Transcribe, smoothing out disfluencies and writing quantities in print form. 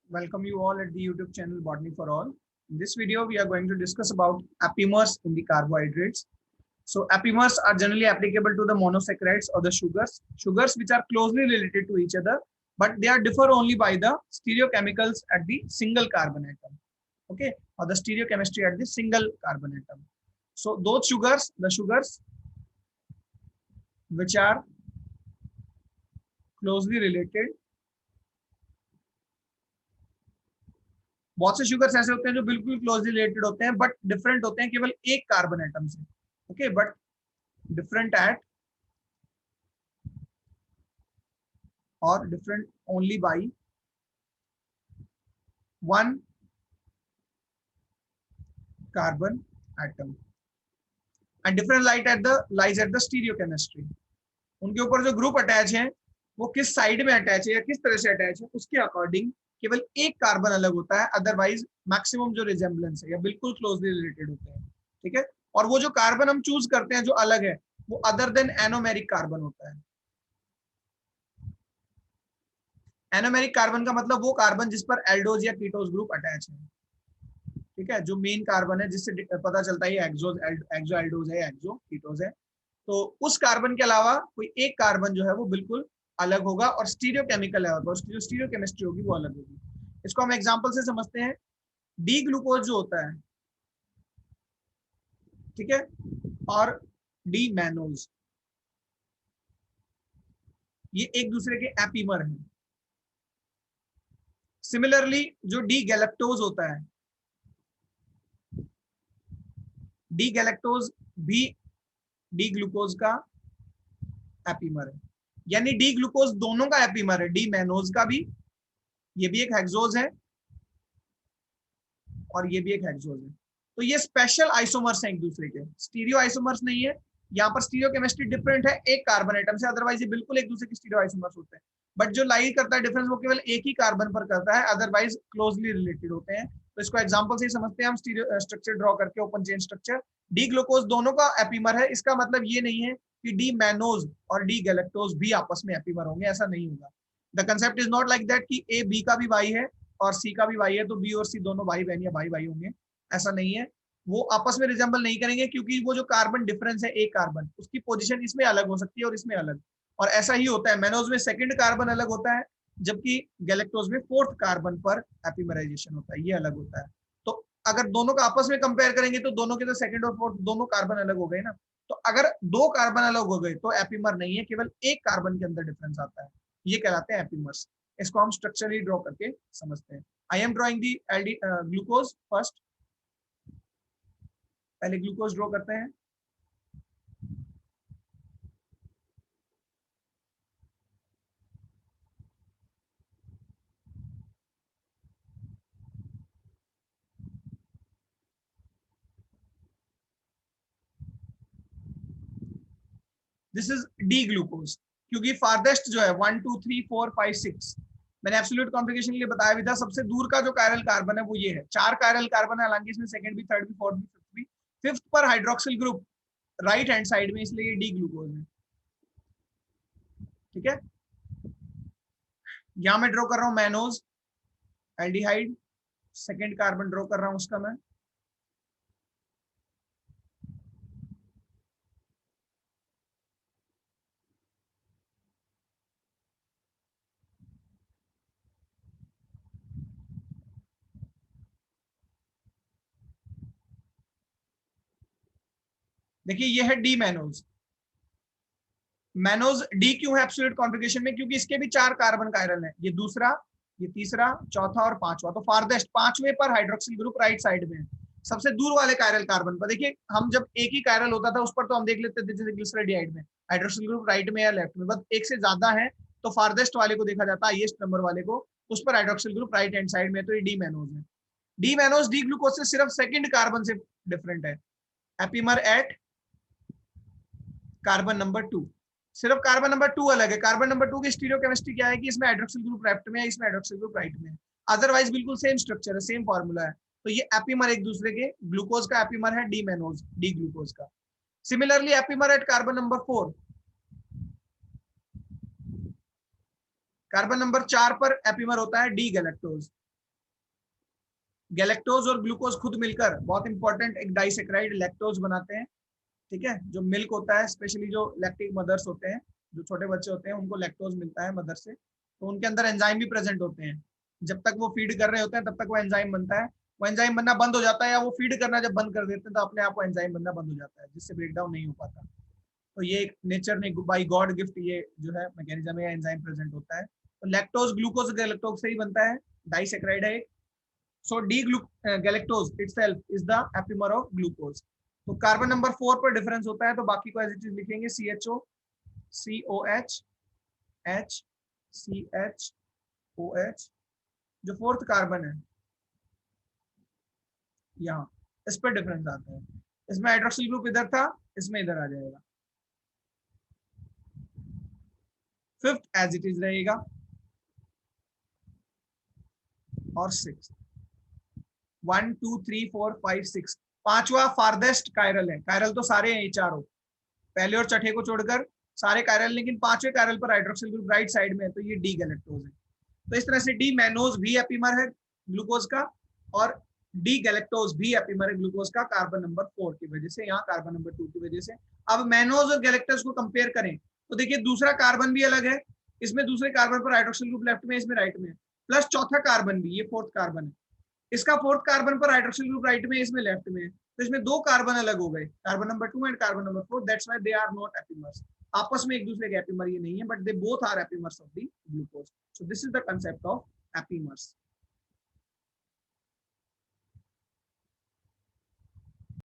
Welcome you all at the YouTube channel Botany for All. In this video, we are going to discuss about apimers in the carbohydrates. So apimers are generally applicable to the monosaccharides or the sugars which are closely related to each other, but they are differ only by the stereochemicals at the single carbon atom. Okay, or the stereochemistry at the single carbon atom. So those sugars, the sugars which are closely related, बहुत से sugars ऐसे होते हैं जो बिल्कुल closely related होते हैं but different होते हैं केवल एक कार्बन एटम से. ओके, बट डिफरेंट एट और different only by one carbon atom and different light at the lies at the stereochemistry. उनके ऊपर जो ग्रुप अटैच है वो किस साइड में अटैच है या किस तरह से अटैच है उसके अकॉर्डिंग केवल एक कार्बन अलग होता है, अदरवाइज मैक्सिमम जो रिजेम्बलेंस है या बिल्कुल क्लोजली रिलेटेड होते हैं. ठीक है, और वो जो कार्बन हम चूज करते हैं जो अलग है वो अदर देन एनोमेरिक कार्बन होता है. एनोमेरिक कार्बन का मतलब वो कार्बन जिस पर एल्डोज या कीटोज ग्रुप अटैच है. ठीक है, जो मेन कार्बन है जिससे पता चलता है एक्सो एल्डोज है, एक्सो कीटोज है, तो उस कार्बन के अलावा कोई एक कार्बन जो है वो बिल्कुल अलग होगा और स्टीरियो केमिकल है और उसकी जो स्टीरियो केमिस्ट्री होगी वो अलग होगी. इसको हम एग्जांपल से समझते हैं. डी ग्लूकोज जो होता है, ठीक है, और डी मैनोज, ये एक दूसरे के एपीमर हैं. सिमिलरली जो डी गैलेक्टोज होता है, डी गैलेक्टोज भी डी ग्लूकोज का एपीमर है, यानी डी ग्लूकोज दोनों का एपीमर है, डी मैनोज का भी, ये भी एक हेक्सोज है और ये भी एक हेक्सोज है. तो ये स्पेशल आइसोमर्स हैं एक दूसरे के, स्टीरियो आइसोमर्स नहीं है. यहाँ पर स्टीरियो केमिस्ट्री डिफरेंट है एक कार्बन एटम से, अदरवाइज ये बिल्कुल एक दूसरे के स्टीरियो आइसोमर्स होते हैं, बट जो लाई करता है डिफरेंस वो केवल एक ही कार्बन पर करता है, अदरवाइज क्लोजली रिलेटेड होते हैं. तो इसको एग्जांपल से ही समझते हैं हम, स्टीरियो स्ट्रक्चर ड्रॉ करके open chain structure. D glucose दोनों का एपीमर है, इसका मतलब ये नहीं है कि डी मैनोज और डी गैलेक्टोज भी आपस में एपीमर होंगे, ऐसा नहीं होगा. The concept is not like that कि ए बी का भी भाई है और सी का भी भाई है तो बी और सी दोनों भाई बहन या भाई भाई होंगे, ऐसा नहीं है. वो आपस में रिजेंबल नहीं करेंगे क्योंकि वो जो कार्बन डिफरेंस है एक कार्बन, उसकी पोजीशन इसमें अलग हो सकती है और इसमें अलग. और ऐसा ही होता है, मैनोज में सेकंड कार्बन अलग होता है जबकि गैलेक्टोज में फोर्थ कार्बन पर एपिमराइजेशन होता है, ये अलग होता है. तो अगर दोनों का आपस में कंपेयर करेंगे तो दोनों के तो सेकंड और फोर्थ दोनों कार्बन अलग हो गए ना. तो अगर दो कार्बन अलग हो गए तो एपिमर नहीं है, केवल एक कार्बन के अंदर डिफरेंस आता है, ये कहलाते हैं एपिमर्स. इसको हम स्ट्रक्चरली ड्रॉ करके समझते हैं. I am drawing the glucose first. पहले ग्लूकोज ड्रॉ करते हैं. दिस इज डी ग्लूकोज, क्योंकि फारदेस्ट जो है 1 2 3 4 5 6, मैंने एब्सोल्यूट कॉन्फ़िगरेशन के लिए बताया भी था, सबसे दूर का जो कायरल कार्बन है वो ये है. चार कायरल कार्बन है, हालांकि इसमें सेकंड भी, थर्ड भी, फोर्थ भी, फिफ्थ भी. फिफ्थ पर hydroxyl group right hand side में, इसलिए ये डी ग्लूकोज है. ठीक है, यहां मैं ड्रॉ कर रहा हूं mannose aldehyde, second carbon draw कर रहा हूं उसका मैं. देखिए ये है डी मैनोज. मैनोज डी क्यों है एब्सोल्यूट कॉन्फ़िगरेशन में? क्योंकि इसके भी चार कार्बन कायरल है, ये दूसरा, ये तीसरा, चौथा और पांचवा. तो फारदेस्ट पांचवे पर हाइड्रोक्सिल ग्रुप राइट साइड में है, सबसे दूर वाले कायरल कार्बन पर. देखिए हम जब एक ही कायरल होता था उस पर तो हम देख लेते थे जैसे ग्लिसराइड में हाइड्रोक्सिल ग्रुप राइट में या लेफ्ट में, बस एक से ज्यादा है तो फारदेस्ट वाले को देखा जाता है, हाईएस्ट नंबर वाले को, उस पर hydroxyl group right hand side में. तो ये डी मैनोज है. डी मैनोज डी ग्लूकोज से सिर्फ सेकंड कार्बन से डिफरेंट है, एपीमर एट कार्बन नंबर 2. सिर्फ कार्बन नंबर 2 अलग है. कार्बन नंबर 2 की स्टीरियोकेमिस्ट्री क्या है कि इसमें हाइड्रोक्सिल ग्रुप लेफ्ट में है, इसमें हाइड्रोक्सिल ग्रुप राइट में है, अदरवाइज बिल्कुल सेम स्ट्रक्चर है, सेम फॉर्मूला है. तो ये एपीमर एक दूसरे के, ग्लूकोज का एपीमर है डी मैनोज, डी ग्लूकोज का. Similarly epimer at carbon number 4, carbon number 4 पर एपीमर होता है डी गैलेक्टोज. गैलेक्टोज और ग्लूकोज खुद मिलकर बहुत इंपॉर्टेंट एक डाइसेक्राइड लैक्टोज बनाते हैं, ठीक है। जो मिल्क होता है, स्पेशली जो लैक्टिक मदर्स होते हैं, जो छोटे बच्चे होते हैं, उनको लैक्टोज मिलता है मदर से, तो उनके अंदर एंजाइम भी प्रेजेंट होते हैं। जब तक वो फीड कर रहे होते हैं तब तक वो एंजाइम बनता है, वो एंजाइम बनना बंद हो जाता है या वो फीड करना जब बंद कर देते हैं तो अपने आप वो एंजाइम बनना बंद हो जाता है, जिससे ब्रेकडाउन नहीं हो पाता। तो ये एक नेचर ने बाई गॉड गिफ्ट ये जो है मैकेनिज्म या एंजाइम प्रेजेंट होता है। तो लैक्टोज ग्लूकोज गैलेक्टोज से ही बनता है, डाइसेक्राइड है। So D galactose itself is the epimer of glucose. तो कार्बन नंबर 4 पर डिफरेंस होता है, तो बाकी को एज इट इज लिखेंगे CHO COH H CHOH। जो फोर्थ कार्बन है यहाँ, इस पर डिफरेंस आता है, इसमें हाइड्रोक्सिल ग्रुप इधर था, इसमें इधर आ जाएगा। फिफ्थ एज इट इज रहेगा, और 6 1 2 3 4 5 6 पांचवा फारदेस्ट कायरल है। कायरल तो सारे हैं ये चारों, पहले और छठे को छोड़कर सारे कायरल, लेकिन पांचवें कायरल पर हाइड्रोक्सिल ग्रुप राइट साइड में है, तो ये डी गैलेक्टोज है। तो इस तरह से डी मैनोज भी एपिमर है ग्लूकोज का, और डी गैलेक्टोज भी एपिमर है ग्लूकोज का कार्बन नंबर 4 की वजह से, यहाँ कार्बन नंबर 2 की वजह से। अब मैनोज और गैलेक्टोज को कंपेयर करें तो देखिए दूसरा कार्बन भी अलग है, इसमें दूसरे कार्बन पर हाइड्रोक्सिल ग्रुप लेफ्ट में, इसमें राइट में, प्लस चौथा कार्बन भी, ये फोर्थ कार्बन है, इसका फोर्थ कार्बन पर हाइड्रोक्सिल ग्रुप राइट में, इसमें लेफ्ट में, तो इसमें दो कार्बन अलग हो गए, carbon number 2 and carbon number 4, that's why they are not epimers. आपस में एक दूसरे के एपिमर ये नहीं है, but they both are epimers of the glucose. So this is the concept of epimers.